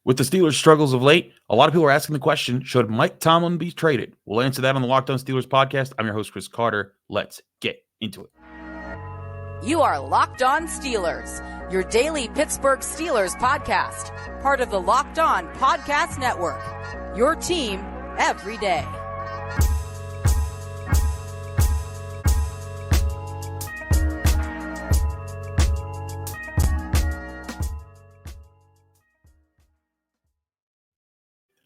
With the Steelers' struggles of late, a lot of people are asking the question, should Mike Tomlin be traded? We'll answer that on the Locked On Steelers podcast. I'm your host, Chris Carter. Let's get into it. You are Locked On Steelers, your daily Pittsburgh Steelers podcast, part of the Locked On Podcast Network, your team every day.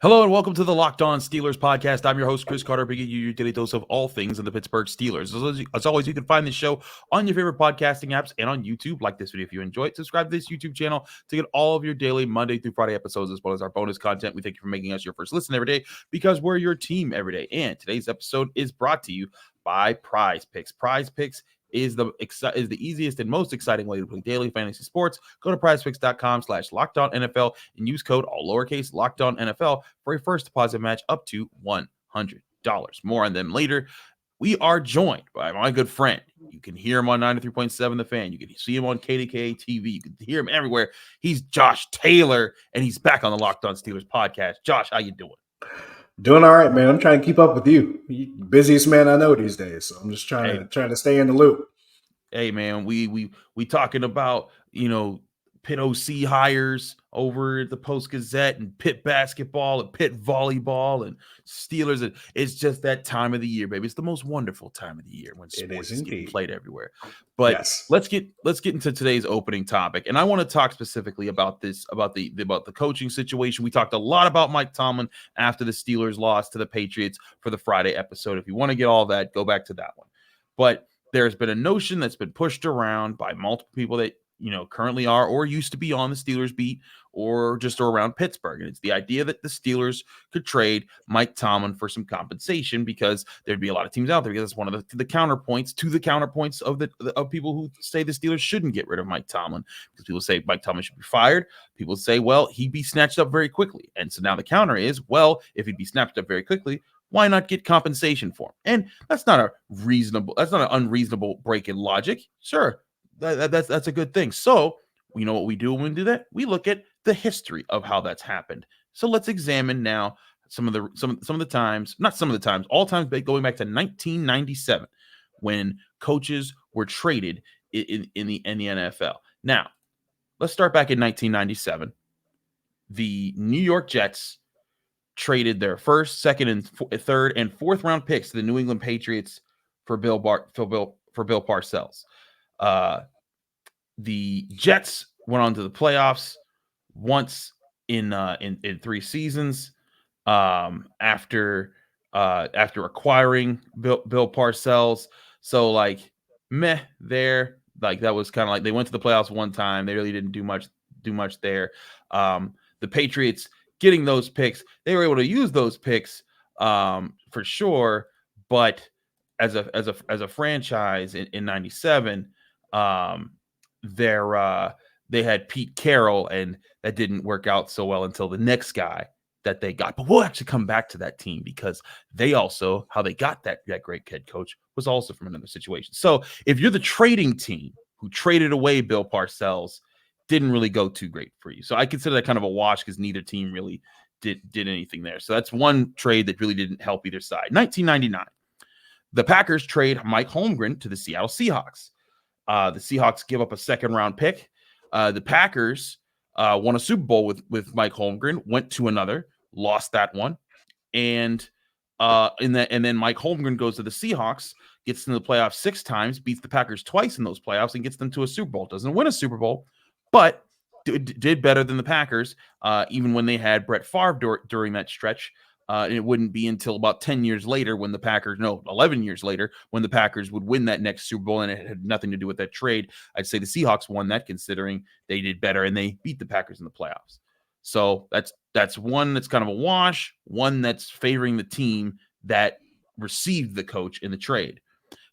Hello and welcome to the Locked On Steelers podcast. I'm your host, Chris Carter, bringing you your daily dose of all things in the Pittsburgh Steelers. As always, you can find this show on your favorite podcasting apps and on YouTube. Like this video if you enjoy it. Subscribe to this YouTube channel to get all of your daily Monday through Friday episodes, as well as our bonus content. We thank you for making us your first listen every day because we're your team every day. And today's episode is brought to you by Prize Picks. Prize Picks is the easiest and most exciting way to play daily fantasy sports. Go to prizepicks.com/LockedOnNFL and use code all lowercase LockedOnNFL for a first deposit match up to $100. More on them later. We are joined by my good friend. You can hear him on 93.7 The Fan. You can see him on KDKA TV. You can hear him everywhere. He's Josh Taylor, and he's back on the Locked On Steelers podcast. Josh, how you doing? Doing all right, man. I'm trying to keep up with you. You're the busiest man I know these days, so I'm just trying to stay in the loop. Hey, man, we talking about, Pitt OC hires over at the Post-Gazette and Pitt basketball and Pitt volleyball and Steelers. It's just that time of the year, baby. It's the most wonderful time of the year when sports is getting played everywhere. But yes, let's get into today's opening topic. And I want to talk specifically about this, about the coaching situation. We talked a lot about Mike Tomlin after the Steelers lost to the Patriots for the Friday episode. If you want to get all that, go back to that one. But there's been a notion that's been pushed around by multiple people that currently are or used to be on the Steelers beat or just around Pittsburgh. And it's the idea that the Steelers could trade Mike Tomlin for some compensation because there'd be a lot of teams out there. Because it's one of the counterpoints of people who say the Steelers shouldn't get rid of Mike Tomlin. Because people say Mike Tomlin should be fired. People say, well, he'd be snatched up very quickly. And so now the counter is, well, if he'd be snatched up very quickly, why not get compensation for him? And that's not an unreasonable break in logic. Sure. That's a good thing. So, you know what we do when we do that? We look at the history of how that's happened. So let's examine now all times going back to 1997 when coaches were traded in the NFL. Now, let's start back in 1997. The New York Jets traded their first, second, and third and fourth round picks to the New England Patriots for Bill Parcells. The Jets went on to the playoffs once in 3 seasons after acquiring Bill Parcells. So that was kind of like they went to the playoffs one time. They really didn't do much there. The Patriots getting those picks, they were able to use those picks for sure, but as a franchise in 97, they had Pete Carroll, and that didn't work out so well until the next guy that they got. But we'll actually come back to that team because how they got that great head coach was also from another situation. So if you're the trading team who traded away Bill Parcells, didn't really go too great for you. So I consider that kind of a wash because neither team really did anything there. So that's one trade that really didn't help either side. 1999, the Packers trade Mike Holmgren to the Seattle Seahawks. The Seahawks give up a second-round pick. The Packers won a Super Bowl with Mike Holmgren, went to another, lost that one, and then Mike Holmgren goes to the Seahawks, gets into the playoffs 6 times, beats the Packers twice in those playoffs, and gets them to a Super Bowl. Doesn't win a Super Bowl, but did better than the Packers, even when they had Brett Favre during that stretch. And it wouldn't be until about 11 years later, when the Packers would win that next Super Bowl, and it had nothing to do with that trade. I'd say the Seahawks won that, considering they did better and they beat the Packers in the playoffs. So that's one that's kind of a wash, one that's favoring the team that received the coach in the trade.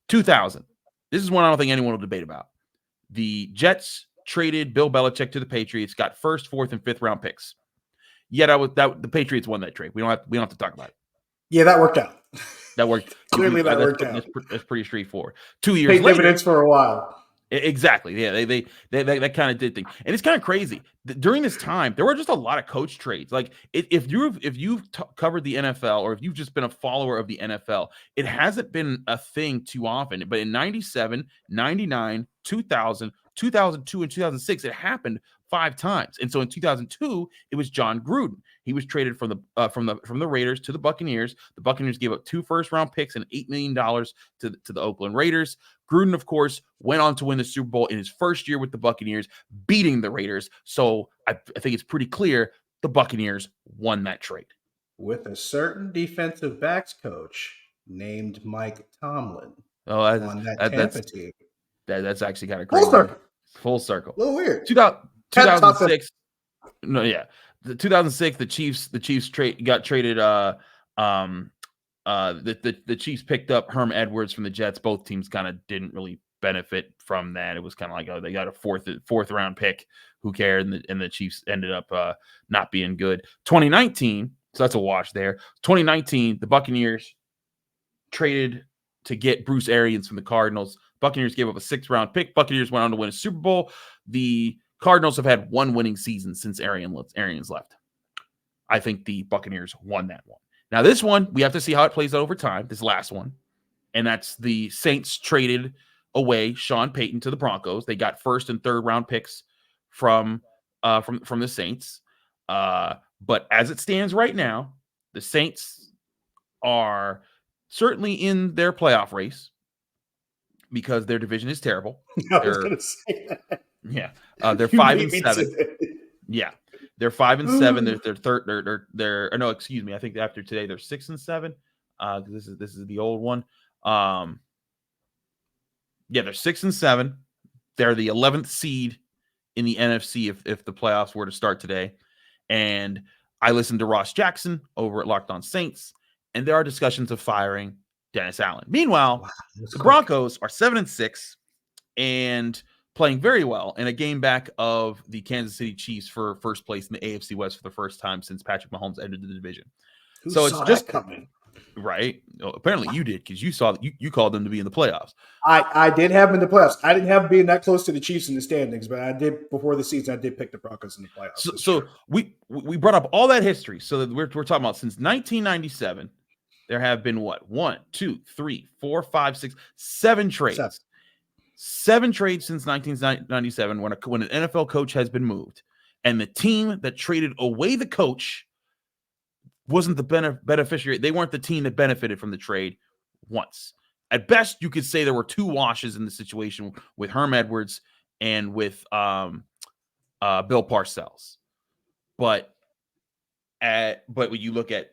2000. This is one I don't think anyone will debate about. The Jets traded Bill Belichick to the Patriots, got first, fourth, and fifth round picks. Yeah, the Patriots won that trade. We don't have to talk about it. Yeah, that worked out. That worked. Clearly, that worked out. That's pretty straightforward. 2 years paid later, dividends for a while. Exactly. Yeah, they that kind of did thing, and it's kind of crazy. During this time, there were just a lot of coach trades. Like if you've covered the NFL, or if you've just been a follower of the NFL, it hasn't been a thing too often. But in 97, 99, 2000, 2002, and 2006, it happened 5 times. And so in 2002, it was John Gruden. He was traded from the Raiders to the Buccaneers. The Buccaneers gave up 2 first-round picks and $8 million to the Oakland Raiders. Gruden, of course, went on to win the Super Bowl in his first year with the Buccaneers, beating the Raiders. So I think it's pretty clear the Buccaneers won that trade. With a certain defensive backs coach named Mike Tomlin on that Tampa team. That's actually kind of crazy. Full circle. A little weird. 2006. No, yeah. The 2006, the Chiefs got traded. The Chiefs picked up Herm Edwards from the Jets. Both teams kind of didn't really benefit from that. It was kind of like, oh, they got a fourth round pick. Who cared? And the Chiefs ended up not being good. 2019, so that's a wash there. 2019, the Buccaneers traded to get Bruce Arians from the Cardinals. Buccaneers gave up a 6th round pick. Buccaneers went on to win a Super Bowl. The Cardinals have had 1 winning season since Arians left. I think the Buccaneers won that one. Now, this one, we have to see how it plays out over time, this last one. And that's the Saints traded away Sean Payton to the Broncos. They got 1st and 3rd round picks from the Saints. But as it stands right now, the Saints are certainly in their playoff race because their division is terrible. I was going to say that. Yeah. They're 5-7. Yeah. They're 5-7. They're third. They're no, excuse me. I think after today they're 6-7. This is the old one. Yeah, they're 6-7. They're the 11th seed in the NFC if the playoffs were to start today. And I listened to Ross Jackson over at Locked On Saints, and there are discussions of firing Dennis Allen. Meanwhile, the Broncos are 7-6 and playing very well in a game back of the Kansas City Chiefs for first place in the AFC West for the first time since Patrick Mahomes entered the division. Who saw it's just coming, right? Well, apparently you did, because you saw that you called them to be in the playoffs. I did have them in the playoffs. I didn't have them being that close to the Chiefs in the standings, but I did before the season. I did pick the Broncos in the playoffs. So we brought up all that history. So that we're talking about since 1997, there have been what 1, 2, 3, 4, 5, 6, 7 trades. 7 trades since 1997 when an NFL coach has been moved, and the team that traded away the coach wasn't the beneficiary. They weren't the team that benefited from the trade once. At best, you could say there were 2 washes in the situation with Herm Edwards and with Bill Parcells. But when you look at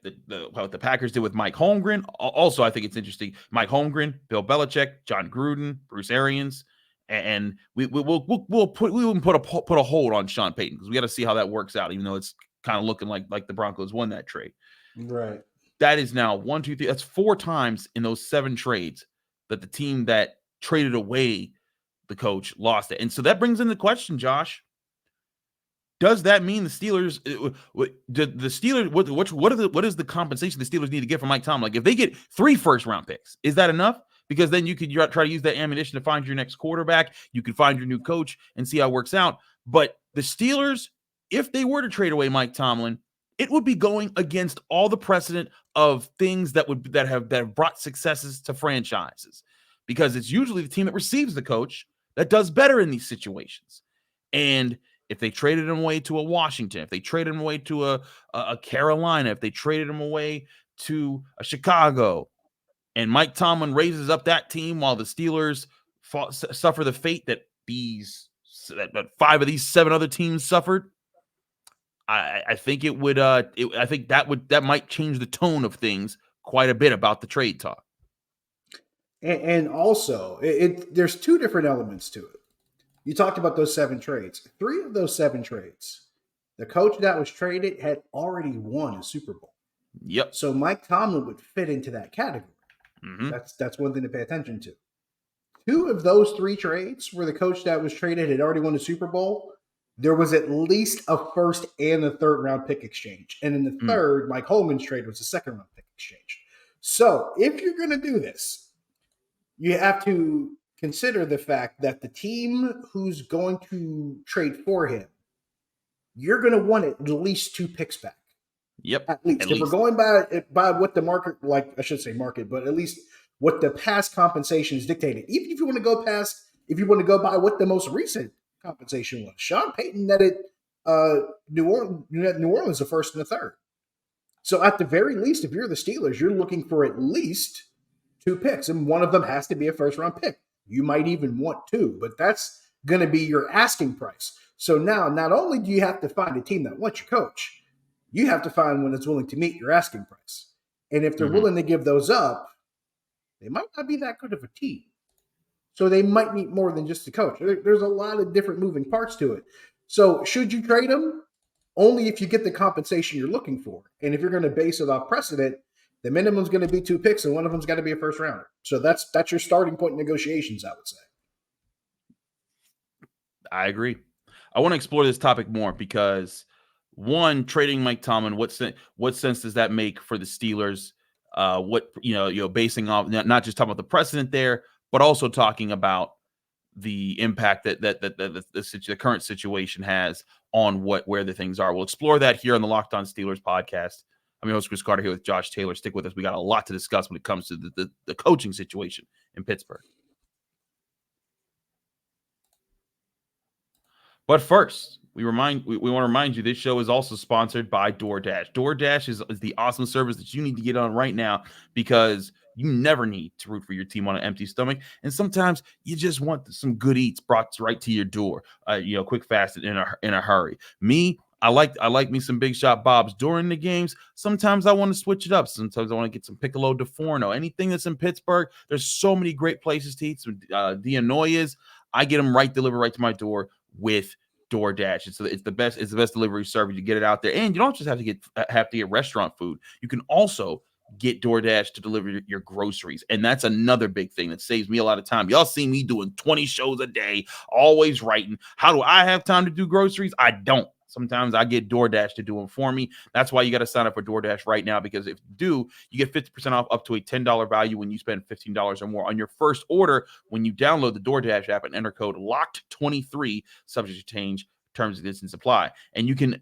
what the Packers did with Mike Holmgren, also I think it's interesting. Mike Holmgren, Bill Belichick, John Gruden, Bruce Arians, and we'll put a hold on Sean Payton because we got to see how that works out. Even though it's kind of looking like the Broncos won that trade, right? That is now 1, 2, 3. That's 4 times in those 7 trades that the team that traded away the coach lost it, and so that brings in the question, Josh. Does that mean the Steelers? Did the Steelers? What is the compensation the Steelers need to get from Mike Tomlin? Like, if they get 3 first-round picks, is that enough? Because then you could try to use that ammunition to find your next quarterback. You could find your new coach and see how it works out. But the Steelers, if they were to trade away Mike Tomlin, it would be going against all the precedent of things that have brought successes to franchises. Because it's usually the team that receives the coach that does better in these situations. And if they traded him away to a Washington, if they traded him away to a Carolina, if they traded him away to a Chicago, and Mike Tomlin raises up that team while the Steelers suffer the fate that 5 of these 7 other teams suffered, I think it would. I think that might change the tone of things quite a bit about the trade talk. And also, there's 2 different elements to it. You talked about those 7 trades. 3 of those 7 trades, the coach that was traded had already won a Super Bowl. Yep. So Mike Tomlin would fit into that category. Mm-hmm. That's one thing to pay attention to. 2 of those 3 trades where the coach that was traded had already won a Super Bowl, there was at least a 1st and a 3rd round pick exchange. And in the 3rd, Mike Holman's trade was a 2nd round pick exchange. So if you're going to do this, you have to consider the fact that the team who's going to trade for him, you're going to want at least 2 picks back. Yep. At least. If we're going by what the market, like I should say market, but at least what the past compensation is dictated. Even if you want to go by what the most recent compensation was. Sean Payton netted New Orleans the first and the third. So at the very least, if you're the Steelers, you're looking for at least 2 picks, and one of them has to be a first-round pick. You might even want 2, but that's going to be your asking price. So now, not only do you have to find a team that wants your coach, you have to find one that's willing to meet your asking price. And if they're willing to give those up, they might not be that good of a team. So they might need more than just the coach. There's a lot of different moving parts to it. So should you trade them? Only if you get the compensation you're looking for. And if you're going to base it off precedent, the minimum's going to be 2 picks, and one of them's got to be a first rounder. So that's your starting point in negotiations, I would say. I agree. I want to explore this topic more because, one, trading Mike Tomlin, what sense does that make for the Steelers? Basing off not just talking about the precedent there, but also talking about the impact that the current situation has on where the things are. We'll explore that here on the Locked On Steelers podcast. I'm your host, Chris Carter, here with Josh Taylor. Stick with us. We got a lot to discuss when it comes to the coaching situation in Pittsburgh. But first, we want to remind you this show is also sponsored by DoorDash. DoorDash is the awesome service that you need to get on right now because you never need to root for your team on an empty stomach. And sometimes you just want some good eats brought right to your door, quick, fast, and in a hurry. I like me some Big Shot Bob's during the games. Sometimes I want to switch it up. Sometimes I want to get some Piccolo de Forno. Anything that's in Pittsburgh, there's so many great places to eat. Some Dianoias, I get them delivered right to my door with DoorDash. It's the best delivery service. You get it out there, and you don't just have to get restaurant food. You can also get DoorDash to deliver your groceries, and that's another big thing that saves me a lot of time. Y'all see me doing 20 shows a day, always writing. How do I have time to do groceries? I don't. Sometimes I get DoorDash to do them for me. That's why you got to sign up for DoorDash right now, because if you do, you get 50% off up to a $10 value when you spend $15 or more on your first order when you download the DoorDash app and enter code LOCKED23, subject to change, terms and conditions apply. And you can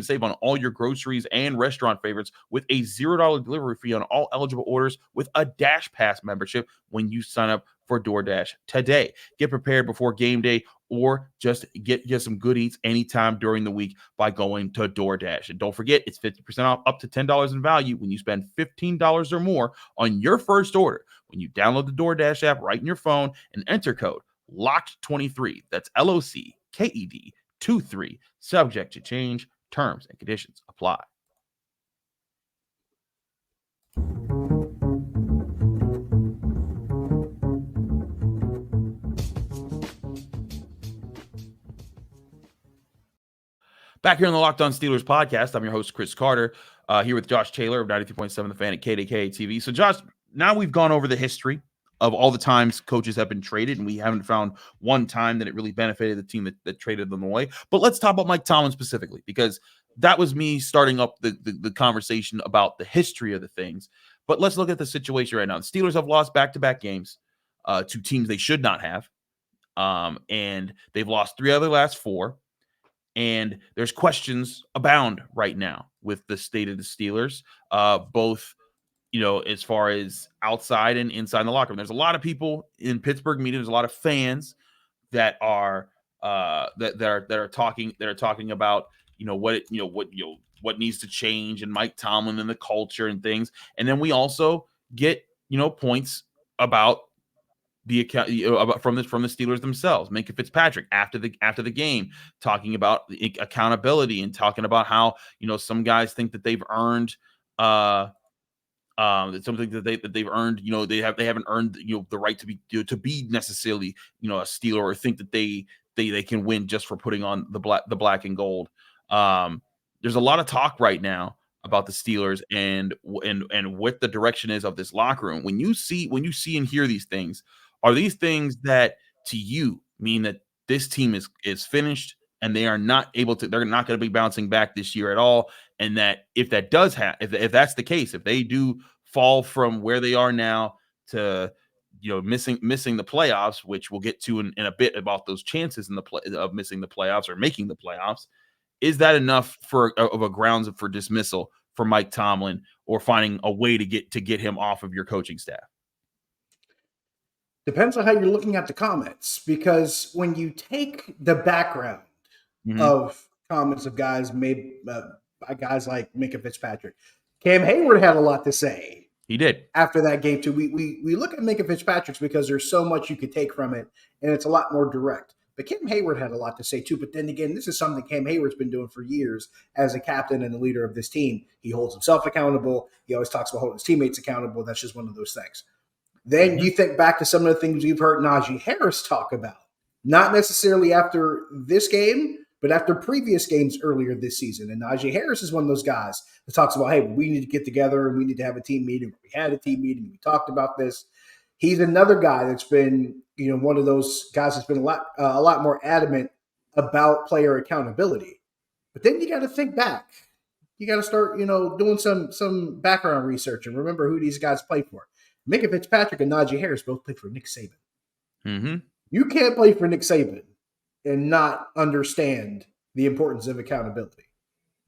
save on all your groceries and restaurant favorites with a $0 delivery fee on all eligible orders with a Dash Pass membership when you sign up for DoorDash today. Get prepared before game day, or just get some good eats anytime during the week by going to DoorDash. And don't forget, it's 50% off up to $10 in value when you spend $15 or more on your first order when you download the DoorDash app right in your phone and enter code LOCKED23. That's LOCKED 23. Subject to change. Terms and conditions apply. Back here on the Locked On Steelers podcast, I'm your host, Chris Carter, here with Josh Taylor of 93.7 The Fan at KDKA TV. So, Josh, now we've gone over the history of all the times coaches have been traded, and we haven't found one time that it really benefited the team that traded them away. But let's talk about Mike Tomlin specifically, because that was me starting up the conversation about the history of the things. But let's look at the situation right now. The Steelers have lost back-to-back games to teams they should not have, and they've lost 3 of their last 4. And there's questions abound right now with the state of the Steelers, both, as far as outside and inside the locker room. There's a lot of people in Pittsburgh media. There's a lot of fans that are talking about what needs to change and Mike Tomlin and the culture and things. And then we also get points about the account from the Steelers themselves. Minkah Fitzpatrick after the game talking about the accountability and talking about how some guys think that they've earned something that they've earned. They haven't earned the right to be necessarily a Steeler, or think that they can win just for putting on the black and gold. There's a lot of talk right now about the Steelers and what the direction is of this locker room. When you see and hear these things, are these things that to you mean that this team is finished and they're not going to be bouncing back this year at all? And that if that does happen, if that's the case, if they do fall from where they are now to missing the playoffs, which we'll get to in a bit about those chances in the play of missing the playoffs or making the playoffs. Is that enough of a grounds for dismissal for Mike Tomlin, or finding a way to get him off of your coaching staff? Depends on how you're looking at the comments, because when you take the background of comments of guys made by guys like Minkah Fitzpatrick, Cam Hayward had a lot to say. He did after that game too. We look at Minkah Fitzpatrick's because there's so much you could take from it, and it's a lot more direct. But Cam Hayward had a lot to say too. But then again, this is something Cam Hayward's been doing for years as a captain and a leader of this team. He holds himself accountable. He always talks about holding his teammates accountable. That's just one of those things. Then you think back to some of the things you've heard Najee Harris talk about, not necessarily after this game, but after previous games earlier this season. And Najee Harris is one of those guys that talks about, hey, we need to get together and we need to have a team meeting. We had a team meeting. We talked about this. He's another guy that's been, one of those guys that's been a lot more adamant about player accountability. But then you got to think back. You got to start, doing some background research and remember who these guys play for. Minkah Fitzpatrick and Najee Harris both played for Nick Saban. Mm-hmm. You can't play for Nick Saban and not understand the importance of accountability.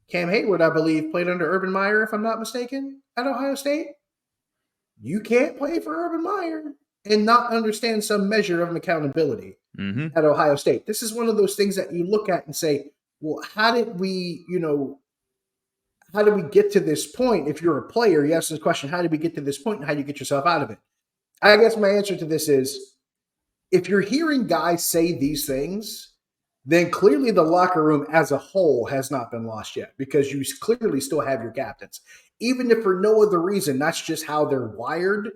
Cam Hayward, I believe, played under Urban Meyer, if I'm not mistaken, at Ohio State. You can't play for Urban Meyer and not understand some measure of accountability at Ohio State. This is one of those things that you look at and say, well, how did we get to this point? If you're a player, you ask this question, how did we get to this point and how do you get yourself out of it? I guess my answer to this is, if you're hearing guys say these things, then clearly the locker room as a whole has not been lost yet, because you clearly still have your captains. Even if for no other reason, that's just how they're wired.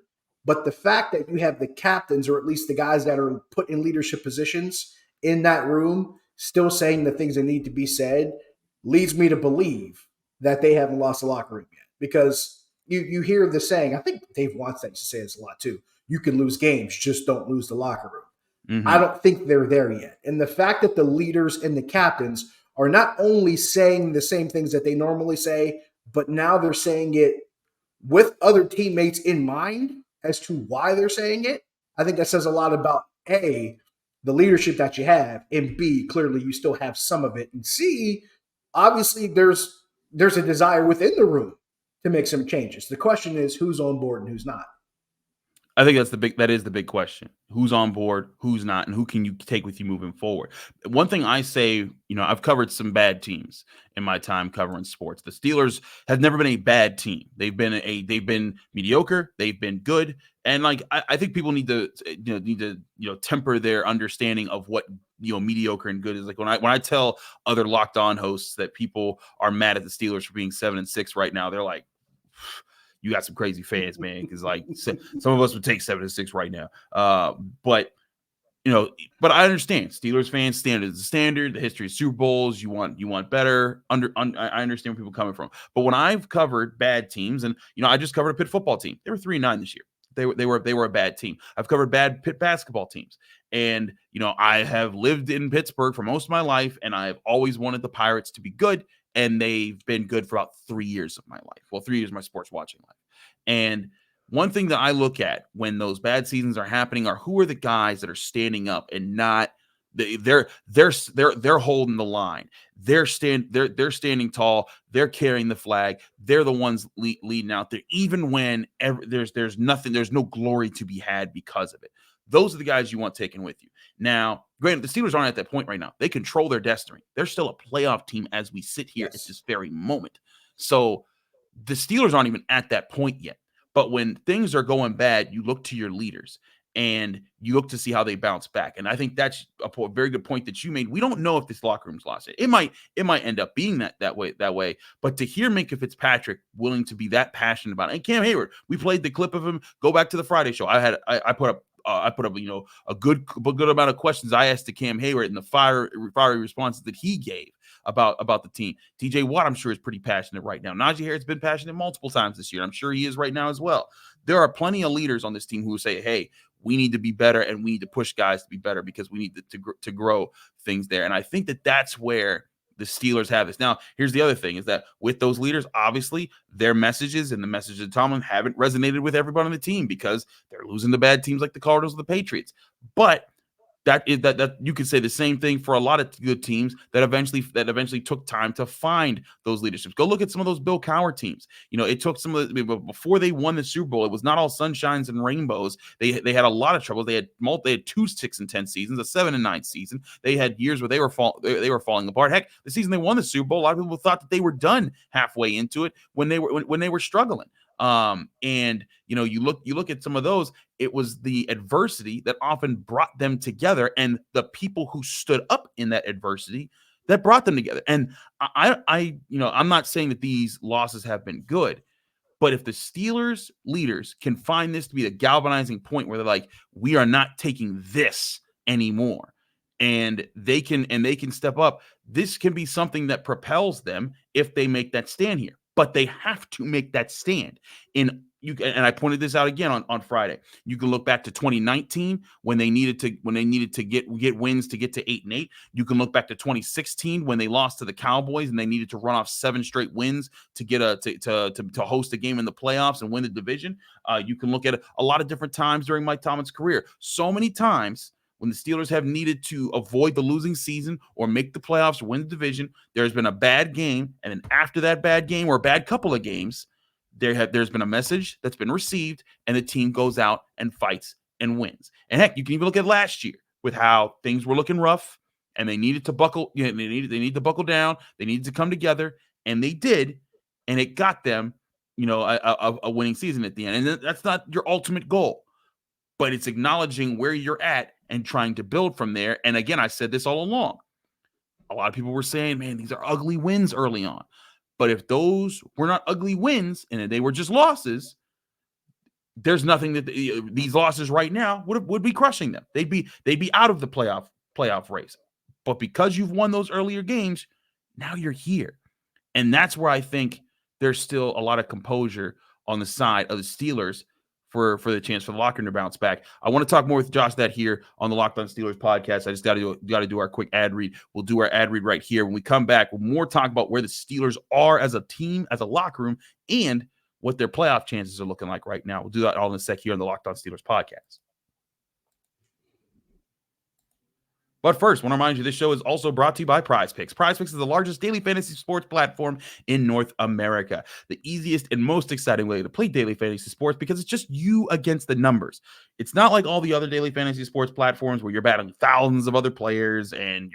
But the fact that you have the captains, or at least the guys that are put in leadership positions in that room, still saying the things that need to be said, leads me to believe that they haven't lost the locker room yet. Because you hear the saying, I think Dave Wannstedt used to say this a lot too, you can lose games, just don't lose the locker room. I don't think they're there yet. And the fact that the leaders and the captains are not only saying the same things that they normally say, but now they're saying it with other teammates in mind as to why they're saying it, I think that says a lot about, A, the leadership that you have, and B, clearly you still have some of it, and C, obviously there's a desire within the room to make some changes. The question is who's on board and who's not. I think that is the big question. Who's on board, who's not, and who can you take with you moving forward? One thing I say, I've covered some bad teams in my time covering sports. The Steelers have never been a bad team. They've been mediocre, they've been good, and I think people need to temper their understanding of what mediocre and good is. Like when I tell other Locked On hosts that people are mad at the Steelers for being 7-6 right now, they're like, you got some crazy fans, man, because some of us would take 7-6 right now. But I understand Steelers fans, standard is the standard. The history of Super Bowls, you want better. I understand where people are coming from. But when I've covered bad teams, and I just covered a Pitt football team. They were 3-9 this year. They were a bad team. I've covered bad Pitt basketball teams, and I have lived in Pittsburgh for most of my life, and I've always wanted the Pirates to be good. And they've been good for about 3 years of my life. Well, 3 years of my sports watching life. And one thing that I look at when those bad seasons are happening are who are the guys that are standing up and not they're holding the line. They're standing tall. They're carrying the flag. They're the ones leading out there, even when there's no glory to be had because of it. Those are the guys you want taken with you. Now, granted, the Steelers aren't at that point right now. They control their destiny. They're still a playoff team as we sit here at this very moment. So the Steelers aren't even at that point yet. But when things are going bad, you look to your leaders and you look to see how they bounce back. And I think that's a very good point that you made. We don't know if this locker room's lost it. It might end up being that way. But to hear Minkah Fitzpatrick willing to be that passionate about it, and Cam Hayward, we played the clip of him. Go back to the Friday show. I put up a good amount of questions I asked to Cam Hayward and the fiery responses that he gave about the team. TJ Watt, I'm sure, is pretty passionate right now. Najee Harris has been passionate multiple times this year. I'm sure he is right now as well. There are plenty of leaders on this team who say, hey, we need to be better and we need to push guys to be better because we need to grow things there. And I think that's where the Steelers have this. Now, here's the other thing is that with those leaders, obviously, their messages and the messages of Tomlin haven't resonated with everybody on the team because they're losing to bad teams like the Cardinals or the Patriots. But that you could say the same thing for a lot of good teams that eventually took time to find those leaderships. Go look at some of those Bill Cowher teams. It took some of the before they won the Super Bowl. It was not all sunshines and rainbows. They had a lot of trouble. They had 2 6-10 seasons, a 7-9 season. They had years where they were falling apart. Heck, the season they won the Super Bowl, a lot of people thought that they were done halfway into it when they were struggling. And you look at some of those, it was the adversity that often brought them together and the people who stood up in that adversity that brought them together. And I'm not saying that these losses have been good, but if the Steelers leaders can find this to be a galvanizing point where they're like, we are not taking this anymore, and they can step up, this can be something that propels them if they make that stand here. But they have to make that stand. And I pointed this out again on Friday. You can look back to 2019 when they needed to get wins to get to 8-8. You can look back to 2016 when they lost to the Cowboys and they needed to run off 7 straight wins to get to host a game in the playoffs and win the division. You can look at a lot of different times during Mike Tomlin's career. So many times when the Steelers have needed to avoid the losing season or make the playoffs or win the division, there's been a bad game. And then after that bad game or a bad couple of games, there's been a message that's been received and the team goes out and fights and wins. And heck, you can even look at last year with how things were looking rough and they needed to buckle. They needed to buckle down. They needed to come together, and they did. And it got them, a winning season at the end. And that's not your ultimate goal, but it's acknowledging where you're at and trying to build from there. And again, I said this all along. A lot of people were saying, man, these are ugly wins early on. But if those were not ugly wins and they were just losses, there's nothing that these losses right now would be crushing them. They'd be out of the playoff race. But because you've won those earlier games, now you're here. And that's where I think there's still a lot of composure on the side of the Steelers for the chance for the locker room to bounce back. I want to talk more with Josh that here on the Locked On Steelers podcast. I just got to do our quick ad read. We'll do our ad read right here. When we come back, we'll more talk about where the Steelers are as a team, as a locker room, and what their playoff chances are looking like right now. We'll do that all in a sec here on the Locked On Steelers podcast. But first, I want to remind you, this show is also brought to you by Prize Picks. Prize Picks is the largest daily fantasy sports platform in North America. The easiest and most exciting way to play daily fantasy sports because it's just you against the numbers. It's not like all the other daily fantasy sports platforms where you're battling thousands of other players and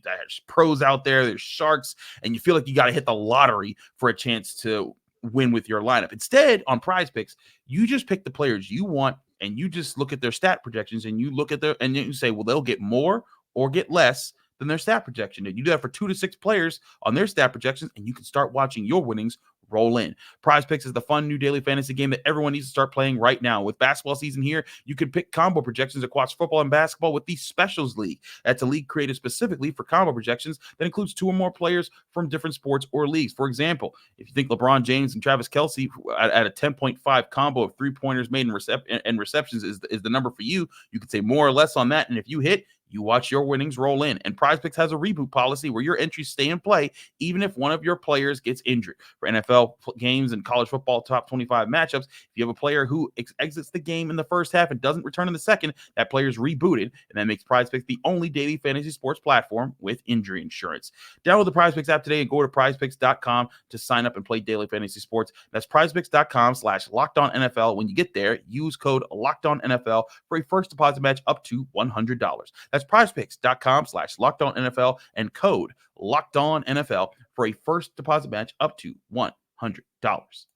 there's pros out there, there's sharks, and you feel like you got to hit the lottery for a chance to win with your lineup. Instead, on Prize Picks, you just pick the players you want and you just look at their stat projections and you look at and you say, well, they'll get more or get less than their stat projection. And you do that for 2 to 6 players on their stat projections, and you can start watching your winnings roll in. Prize Picks is the fun new daily fantasy game that everyone needs to start playing right now. With basketball season here, you can pick combo projections across football and basketball with the Specials League. That's a league created specifically for combo projections that includes 2 or more players from different sports or leagues. For example, if you think LeBron James and Travis Kelce at a 10.5 combo of 3-pointers made and receptions is the number for you, you could say more or less on that. And if you hit, you watch your winnings roll in. And Prize Picks has a reboot policy where your entries stay in play even if one of your players gets injured. For NFL games and college football top 25 matchups, if you have a player who exits the game in the first half and doesn't return in the second, that player is rebooted, and that makes Prize Picks the only daily fantasy sports platform with injury insurance. Download the Prize Picks app today and go to prizepicks.com to sign up and play daily fantasy sports. That's prizepicks.com/LockedOnNFL. When you get there, use code LockedOnNFL for a first deposit match up to $100. That's prizepicks.com/LockedOnNFL and code LockedOnNFL for a first deposit match up to $100.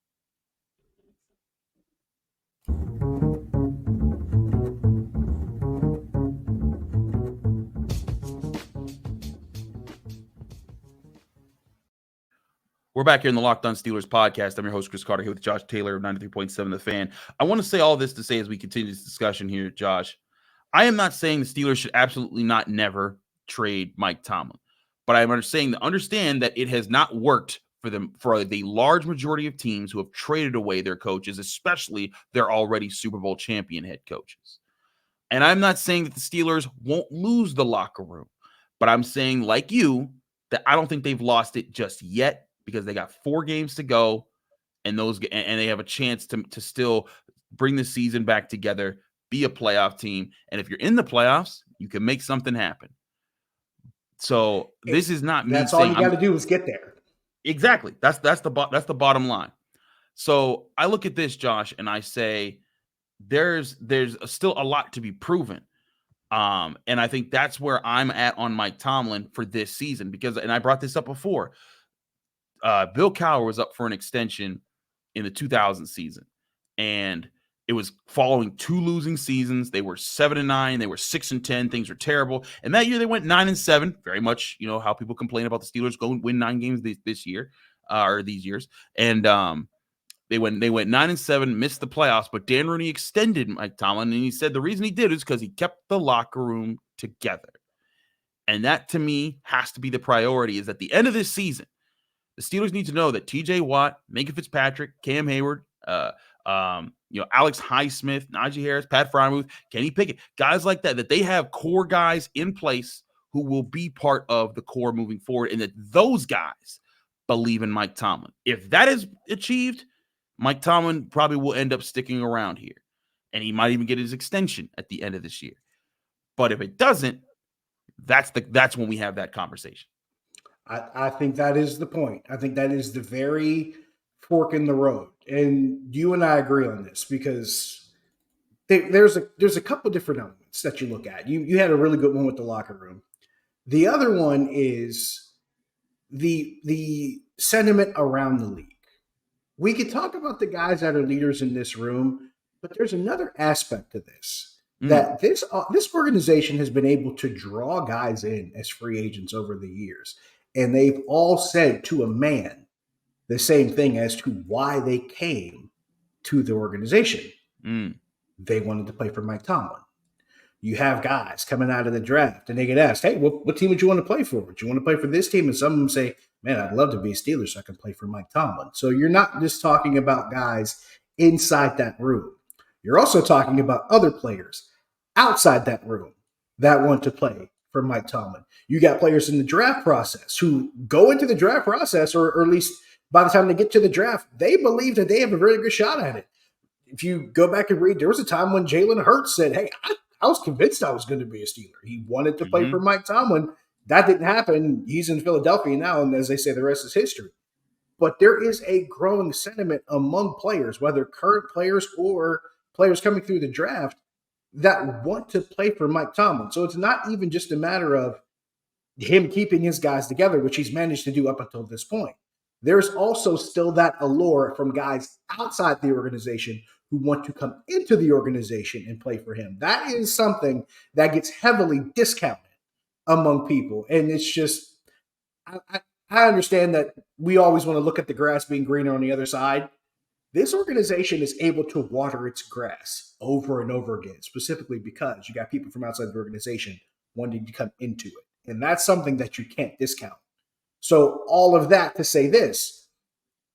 We're back here in the Locked On Steelers podcast. I'm your host, Chris Carter, here with Josh Taylor of 93.7 The Fan. I want to say all this to say as we continue this discussion here, Josh, I am not saying the Steelers should absolutely not never trade Mike Tomlin, but I'm saying to understand that it has not worked for them, for the large majority of teams who have traded away their coaches, especially their already Super Bowl champion head coaches. And I'm not saying that the Steelers won't lose the locker room, but I'm saying, like you, that I don't think they've lost it just yet because they got 4 games to go, and they have a chance to still bring the season back together, be a playoff team, and if you're in the playoffs, you can make something happen. So this is not me That's all saying you got to do is get there. Exactly. That's the bottom line. So I look at this, Josh, and I say there's still a lot to be proven. And I think that's where I'm at on Mike Tomlin for this season and I brought this up before. Bill Cowher was up for an extension in the 2000 season, and it was following 2 losing seasons. They were 7-9, they were 6-10. Things were terrible, and that year they went 9-7. Very much, how people complain about the Steelers go and win 9 games this year or these years, and they went 9-7, missed the playoffs. But Dan Rooney extended Mike Tomlin, and he said the reason he did is because he kept the locker room together, and that to me has to be the priority. Is at the end of this season, the Steelers need to know that T.J. Watt, Minkah Fitzpatrick, Cam Hayward, Alex Highsmith, Najee Harris, Pat Freiermuth, Kenny Pickett, guys like that they have core guys in place who will be part of the core moving forward, and that those guys believe in Mike Tomlin. If that is achieved, Mike Tomlin probably will end up sticking around here, and he might even get his extension at the end of this year. But if it doesn't, that's when we have that conversation. I think that is the point. I think that is the very fork in the road. And you and I agree on this because there's a couple different elements that you look at. You had a really good one with the locker room. The other one is the sentiment around the league. We could talk about the guys that are leaders in this room, but there's another aspect to this. That this organization has been able to draw guys in as free agents over the years. And they've all said to a man the same thing as to why they came to the organization. They wanted to play for Mike Tomlin. You have guys coming out of the draft and they get asked, hey, what team would you want to play for? Would you want to play for this team? And some of them say, man, I'd love to be a Steeler so I can play for Mike Tomlin. So you're not just talking about guys inside that room. You're also talking about other players outside that room that want to play for Mike Tomlin. You got players in the draft process who go into the draft process, or at least by the time they get to the draft, they believe that they have a very good shot at it. If you go back and read, there was a time when Jalen Hurts said, hey, I was convinced I was going to be a Steeler. He wanted to play for Mike Tomlin. That didn't happen. He's in Philadelphia now, and as they say, the rest is history. But there is a growing sentiment among players, whether current players or players coming through the draft, that want to play for Mike Tomlin. So it's not even just a matter of him keeping his guys together, which he's managed to do up until this point. There's also still that allure from guys outside the organization who want to come into the organization and play for him. That is something that gets heavily discounted among people. And it's just, I understand that we always want to look at the grass being greener on the other side. This organization is able to water its grass over and over again, specifically because you got people from outside the organization wanting to come into it. And that's something that you can't discount. So all of that to say this,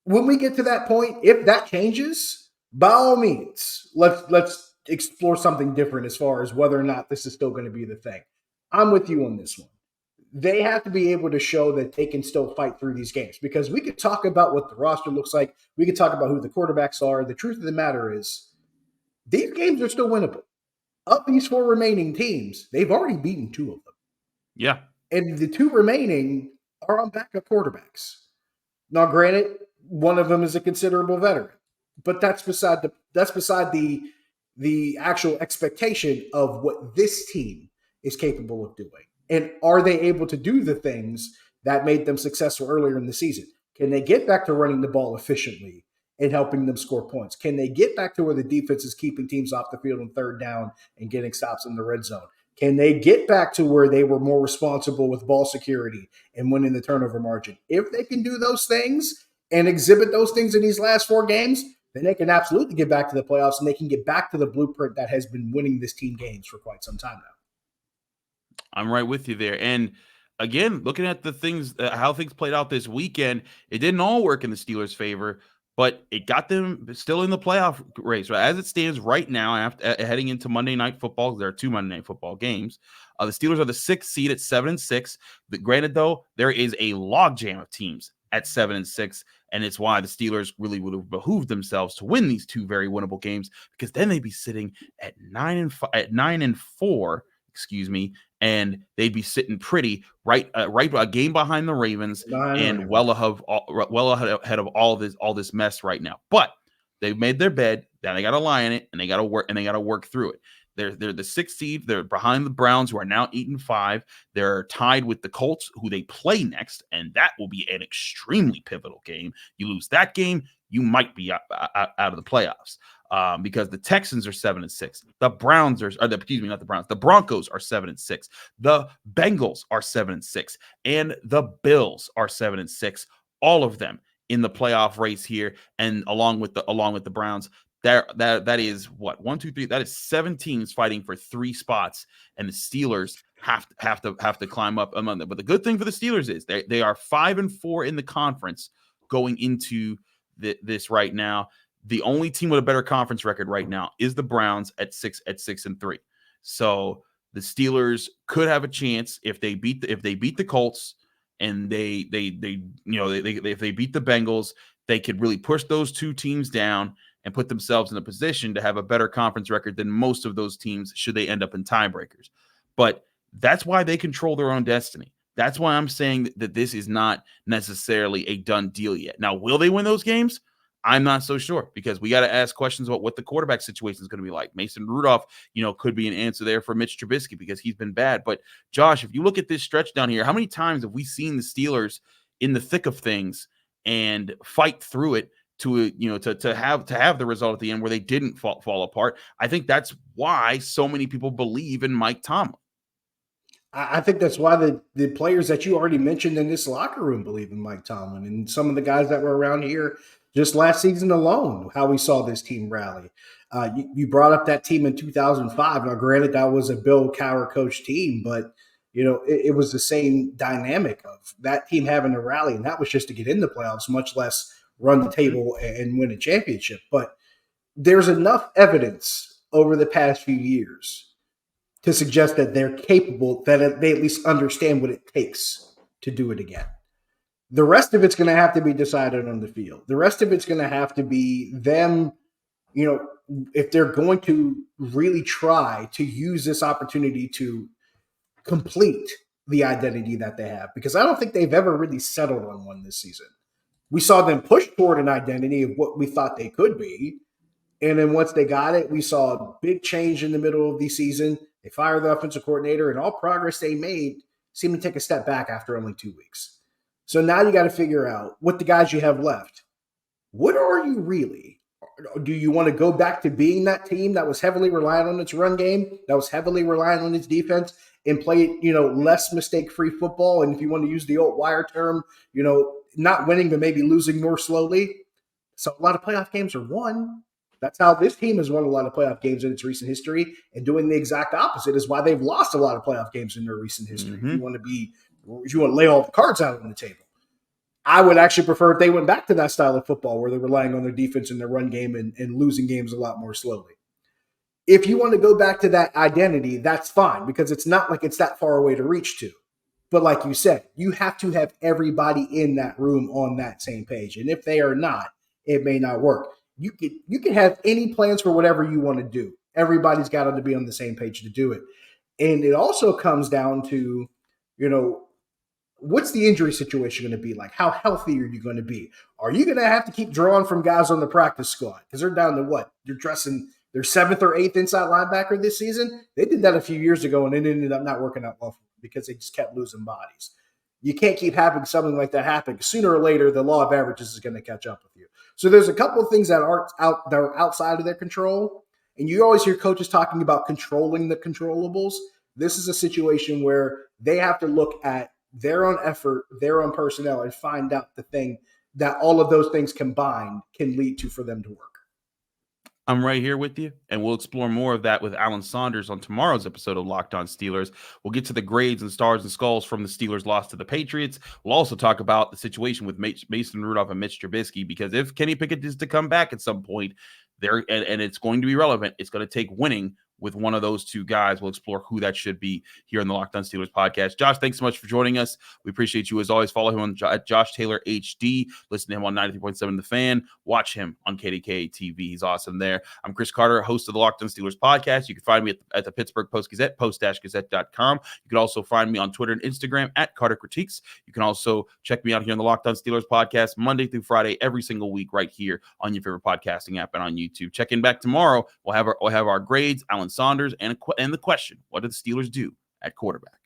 when we get to that point, if that changes, by all means, let's explore something different as far as whether or not this is still going to be the thing. I'm with you on this one. They have to be able to show that they can still fight through these games, because we could talk about what the roster looks like. We could talk about who the quarterbacks are. The truth of the matter is these games are still winnable. Of these 4 remaining teams, they've already beaten 2 of them. Yeah. And the 2 remaining are on backup quarterbacks. Now, granted, one of them is a considerable veteran, but that's beside the actual expectation of what this team is capable of doing. And are they able to do the things that made them successful earlier in the season? Can they get back to running the ball efficiently and helping them score points? Can they get back to where the defense is keeping teams off the field on 3rd down and getting stops in the red zone? Can they get back to where they were more responsible with ball security and winning the turnover margin? If they can do those things and exhibit those things in these last 4 games, then they can absolutely get back to the playoffs, and they can get back to the blueprint that has been winning this team games for quite some time now. I'm right with you there. And again, looking at the things, how things played out this weekend, it didn't all work in the Steelers' favor. but it got them still in the playoff race. Right? As it stands right now, after heading into Monday Night Football, there are 2 Monday Night Football games. The Steelers are the 6th seed at 7-6. Granted, though, there is a logjam of teams at 7-6, and it's why the Steelers really would have behooved themselves to win these 2 very winnable games, because then they'd be sitting at 9-4. Excuse me, and they'd be sitting pretty right a game behind the Ravens and well ahead of all this mess right now. But they've made their bed, now they got to lie in it, and they got to work through it. They're the 6th seed. They're behind the Browns, who are now 8-5. They're tied with the Colts, who they play next, and that will be an extremely pivotal game. You lose that game, you might be out of the playoffs. Because the Texans are 7-6. The Broncos are 7-6. The Bengals are 7-6, and the Bills are 7-6. All of them in the playoff race here, and along with the Browns. That is what 1, 2, 3. That is 7 teams fighting for 3 spots, and the Steelers have to climb up among them. But the good thing for the Steelers is they are 5-4 in the conference going into this right now. The only team with a better conference record right now is the Browns at 6-3. So the Steelers could have a chance if they beat the Colts, and if they beat the Bengals, they could really push those 2 teams down and put themselves in a position to have a better conference record than most of those teams should they end up in tiebreakers. But that's why they control their own destiny. That's why I'm saying that this is not necessarily a done deal yet. Now, will they win those games? I'm not so sure, because we got to ask questions about what the quarterback situation is going to be like. Mason Rudolph, could be an answer there for Mitch Trubisky, because he's been bad. But Josh, if you look at this stretch down here, how many times have we seen the Steelers in the thick of things and fight through it to have the result at the end where they didn't fall apart? I think that's why so many people believe in Mike Tomlin. I think that's why the players that you already mentioned in this locker room believe in Mike Tomlin, and some of the guys that were around here just last season alone, how we saw this team rally. You brought up that team in 2005. Now, granted, that was a Bill Cowher coach team, but it was the same dynamic of that team having a rally, and that was just to get in the playoffs, much less run the table and win a championship. But there's enough evidence over the past few years to suggest that they're capable, that they at least understand what it takes to do it again. The rest of it's going to have to be decided on the field. The rest of it's going to have to be them, if they're going to really try to use this opportunity to complete the identity that they have, because I don't think they've ever really settled on one this season. We saw them push toward an identity of what we thought they could be. And then once they got it, we saw a big change in the middle of the season. They fired the offensive coordinator, and all progress they made seemed to take a step back after only 2 weeks. So now you got to figure out, what the guys you have left, what are you really? Do you want to go back to being that team that was heavily reliant on its run game, that was heavily reliant on its defense, and play, less mistake-free football? And if you want to use the old Wire term, not winning, but maybe losing more slowly. So a lot of playoff games are won. That's how this team has won a lot of playoff games in its recent history, and doing the exact opposite is why they've lost a lot of playoff games in their recent history. Mm-hmm. If you want to lay all the cards out on the table. I would actually prefer if they went back to that style of football where they're relying on their defense and their run game and losing games a lot more slowly. If you want to go back to that identity, that's fine, because it's not like it's that far away to reach to. But like you said, you have to have everybody in that room on that same page. And if they are not, it may not work. You can have any plans for whatever you want to do. Everybody's got to be on the same page to do it. And it also comes down to, what's the injury situation going to be like? How healthy are you going to be? Are you going to have to keep drawing from guys on the practice squad? Because they're down to what? You're dressing their 7th or 8th inside linebacker this season. They did that a few years ago, and it ended up not working out well for them because they just kept losing bodies. You can't keep having something like that happen. Sooner or later, the law of averages is going to catch up with you. So there's a couple of things that are outside of their control. And you always hear coaches talking about controlling the controllables. This is a situation where they have to look at their own effort, their own personnel, and find out the thing that all of those things combined can lead to for them to work. I'm right here with you, and we'll explore more of that with Alan Saunders on tomorrow's episode of Locked On Steelers. We'll get to the grades and stars and skulls from the Steelers' loss to the Patriots. We'll also talk about the situation with Mason Rudolph and Mitch Trubisky, because if Kenny Pickett is to come back at some point, there and it's going to be relevant, it's going to take winning with one of those two guys. We'll explore who that should be here in the Locked On Steelers podcast. Josh, thanks so much for joining us. We appreciate you as always. Follow him at Josh Taylor HD. Listen to him on 93.7 The Fan. Watch him on KDKA TV. He's awesome there. I'm Chris Carter, host of the Locked On Steelers podcast. You can find me at the Pittsburgh Post-Gazette, post-gazette.com. You can also find me on Twitter and Instagram at Carter Critiques. You can also check me out here on the Locked On Steelers podcast Monday through Friday every single week right here on your favorite podcasting app and on YouTube. Check in back tomorrow. We'll have our grades, Alan Saunders, and the question: what do the Steelers do at quarterback?